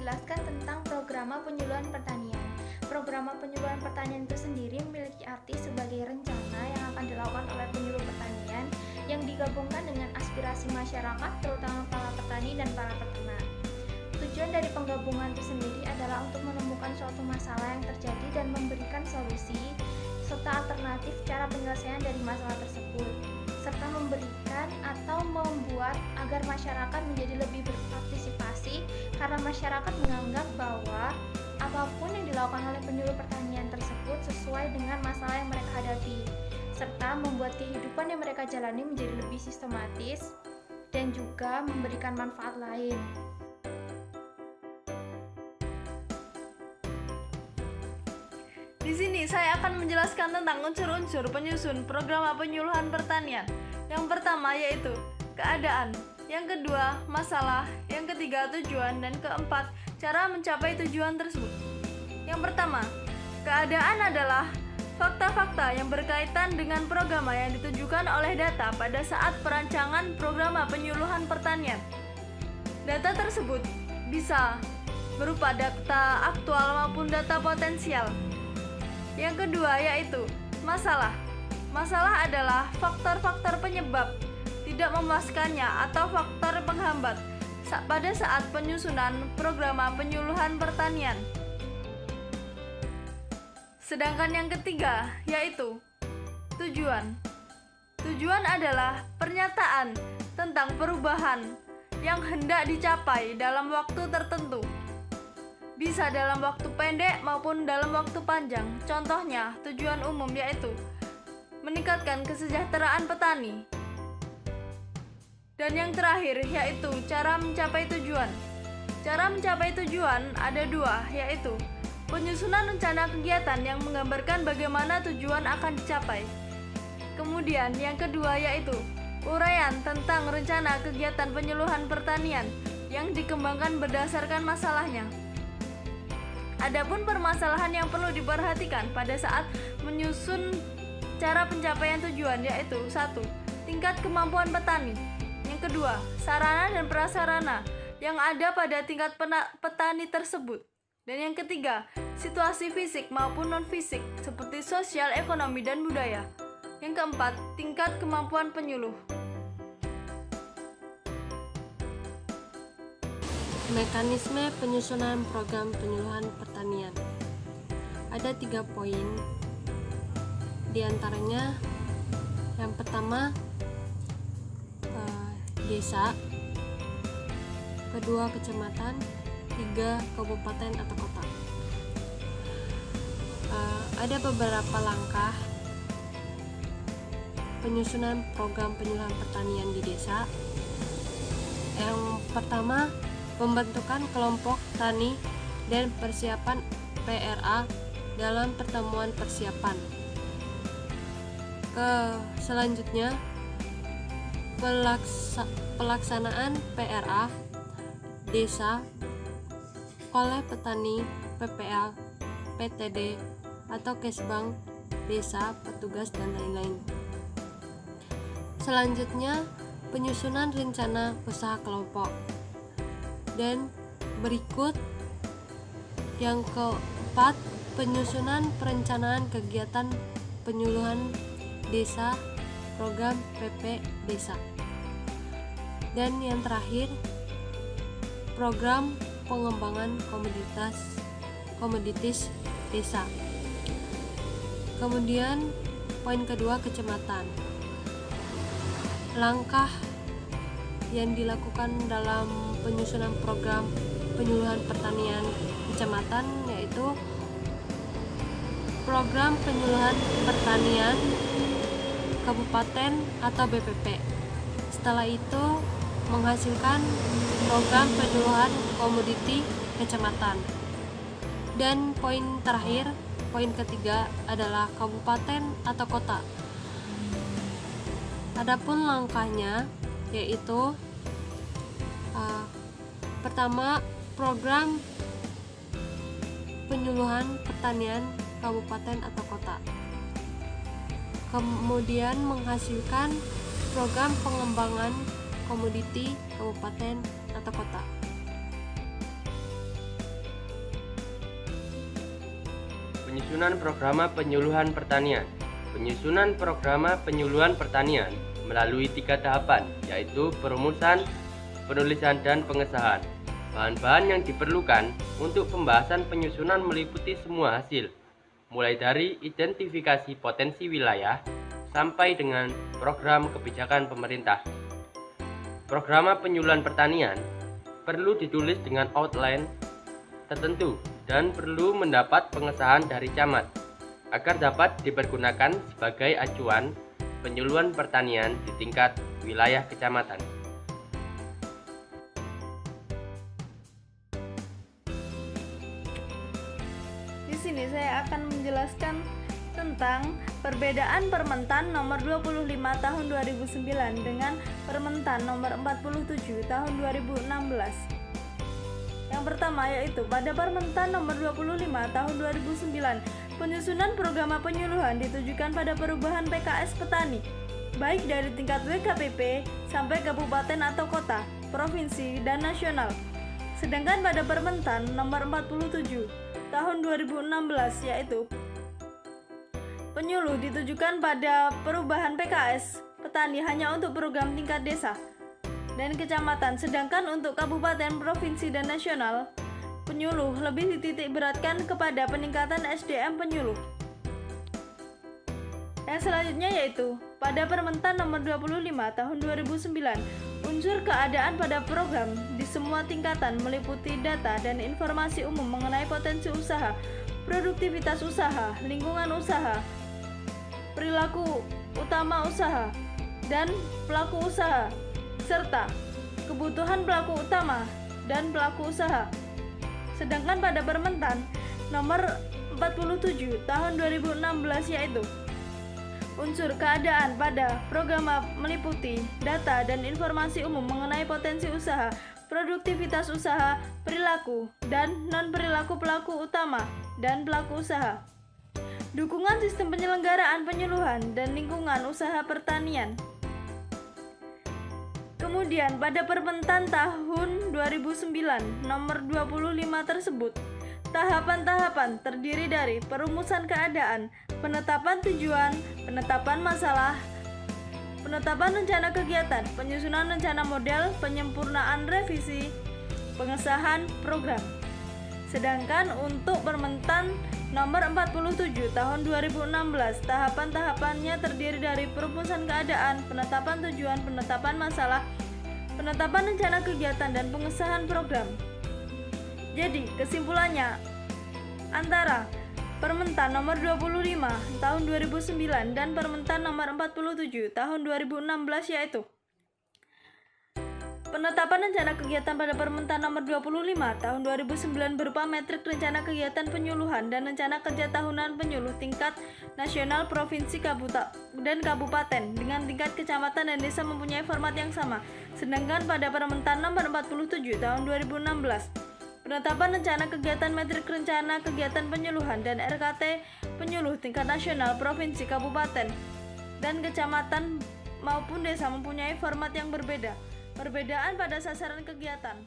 menjelaskan tentang program penyuluhan pertanian. Program penyuluhan pertanian itu sendiri memiliki arti sebagai rencana yang akan dilakukan oleh penyuluh pertanian yang digabungkan dengan aspirasi masyarakat, terutama para petani dan para peternak. Tujuan dari penggabungan itu sendiri adalah untuk menemukan suatu masalah yang terjadi dan memberikan solusi serta alternatif cara penyelesaian dari masalah tersebut, serta memberikan atau membuat agar masyarakat menjadi lebih berpartisipasi karena masyarakat menganggap bahwa apapun yang dilakukan oleh penyuluh pertanian tersebut sesuai dengan masalah yang mereka hadapi, serta membuat kehidupan yang mereka jalani menjadi lebih sistematis dan juga memberikan manfaat lain. Di sini saya akan menjelaskan tentang unsur-unsur penyusun program penyuluhan pertanian. Yang pertama yaitu keadaan, yang kedua masalah, yang ketiga tujuan, dan keempat cara mencapai tujuan tersebut. Yang pertama, keadaan adalah fakta-fakta yang berkaitan dengan program yang ditujukan oleh data pada saat perancangan program penyuluhan pertanian. Data tersebut bisa berupa data aktual maupun data potensial. Yang kedua yaitu masalah. Masalah adalah faktor-faktor penyebab tidak memuaskannya atau faktor penghambat pada saat penyusunan program penyuluhan pertanian. Sedangkan yang ketiga yaitu tujuan. Tujuan adalah pernyataan tentang perubahan yang hendak dicapai dalam waktu tertentu. Bisa dalam waktu pendek maupun dalam waktu panjang. Contohnya, tujuan umum yaitu meningkatkan kesejahteraan petani. Dan yang terakhir yaitu cara mencapai tujuan. Cara mencapai tujuan ada dua, yaitu penyusunan rencana kegiatan yang menggambarkan bagaimana tujuan akan dicapai. Kemudian yang kedua yaitu uraian tentang rencana kegiatan penyuluhan pertanian yang dikembangkan berdasarkan masalahnya. Adapun permasalahan yang perlu diperhatikan pada saat menyusun cara pencapaian tujuan yaitu 1. Tingkat kemampuan petani. Yang kedua, sarana dan prasarana yang ada pada tingkat petani tersebut. Dan yang ketiga, situasi fisik maupun non-fisik seperti sosial, ekonomi, dan budaya. Yang keempat, tingkat kemampuan penyuluh. Mekanisme penyusunan program penyuluhan pertanian. Ada 3 poin. Di antaranya, yang pertama desa, kedua kecamatan, 3 kabupaten atau kota. Ada beberapa langkah penyusunan program penyuluhan pertanian di desa. Yang pertama, pembentukan kelompok tani dan persiapan PRA dalam pertemuan persiapan. Selanjutnya, pelaksanaan PRA desa oleh petani, PPL, PTD, atau Kesbang desa, petugas, dan lain-lain. Selanjutnya, penyusunan rencana usaha kelompok. Dan berikut yang keempat, penyusunan perencanaan kegiatan penyuluhan desa, program PP desa. Dan yang terakhir, program pengembangan komoditis desa. Kemudian poin kedua, kecamatan. Langkah yang dilakukan dalam penyusunan program penyuluhan pertanian kecamatan yaitu program penyuluhan pertanian kabupaten atau BPP. Setelah itu menghasilkan program penyuluhan komoditi kecamatan. Dan poin terakhir, poin ketiga adalah kabupaten atau kota. Adapun langkahnya yaitu pertama, program penyuluhan pertanian kabupaten atau kota. Kemudian menghasilkan program pengembangan komoditi kabupaten atau kota. Penyusunan program penyuluhan pertanian. Penyusunan program penyuluhan pertanian melalui 3 tahapan, yaitu perumusan, penulisan, dan pengesahan. Bahan-bahan yang diperlukan untuk pembahasan penyusunan meliputi semua hasil, mulai dari identifikasi potensi wilayah sampai dengan program kebijakan pemerintah. Program penyuluhan pertanian perlu ditulis dengan outline tertentu dan perlu mendapat pengesahan dari camat agar dapat dipergunakan sebagai acuan penyuluhan pertanian di tingkat wilayah kecamatan. Di sini saya akan menjelaskan tentang perbedaan Permentan nomor 25 tahun 2009 dengan Permentan nomor 47 tahun 2016. Yang pertama yaitu pada Permentan nomor 25 tahun 2009, penyusunan program penyuluhan ditujukan pada perubahan PKS petani, baik dari tingkat WKPP sampai kabupaten atau kota, provinsi, dan nasional. Sedangkan pada Permentan nomor 47 tahun 2016 yaitu penyuluh ditujukan pada perubahan PKS petani hanya untuk program tingkat desa dan kecamatan, sedangkan untuk kabupaten, provinsi, dan nasional, penyuluh lebih dititik beratkan kepada peningkatan SDM penyuluh. Yang selanjutnya yaitu pada Permentan nomor 25 tahun 2009, unsur keadaan pada program di semua tingkatan meliputi data dan informasi umum mengenai potensi usaha, produktivitas usaha, lingkungan usaha, perilaku utama usaha dan pelaku usaha, serta kebutuhan pelaku utama dan pelaku usaha. Sedangkan pada Permentan nomor 47 tahun 2016 yaitu unsur keadaan pada program meliputi data dan informasi umum mengenai potensi usaha, produktivitas usaha, perilaku, dan non-perilaku pelaku utama dan pelaku usaha. Dukungan sistem penyelenggaraan penyuluhan dan lingkungan usaha pertanian. Kemudian pada Permentan tahun 2009 nomor 25 tersebut, tahapan-tahapan terdiri dari perumusan keadaan, penetapan tujuan, penetapan masalah, penetapan rencana kegiatan, penyusunan rencana model, penyempurnaan revisi, pengesahan program. Sedangkan untuk Permentan nomor 47 tahun 2016, tahapan-tahapannya terdiri dari perumusan keadaan, penetapan tujuan, penetapan masalah, penetapan rencana kegiatan, dan pengesahan program. Jadi, kesimpulannya antara Permentan nomor 25 tahun 2009 dan Permentan nomor 47 tahun 2016 yaitu penetapan rencana kegiatan pada Permentan nomor 25 tahun 2009 berupa metrik rencana kegiatan penyuluhan dan rencana kerja tahunan penyuluh tingkat nasional, provinsi, dan kabupaten dengan tingkat kecamatan dan desa mempunyai format yang sama. Sedangkan pada Permentan nomor 47 tahun 2016, penetapan rencana kegiatan, metrik rencana kegiatan penyuluhan, dan RKT penyuluh tingkat nasional, provinsi, kabupaten, dan kecamatan maupun desa mempunyai format yang berbeda. Perbedaan pada sasaran kegiatan.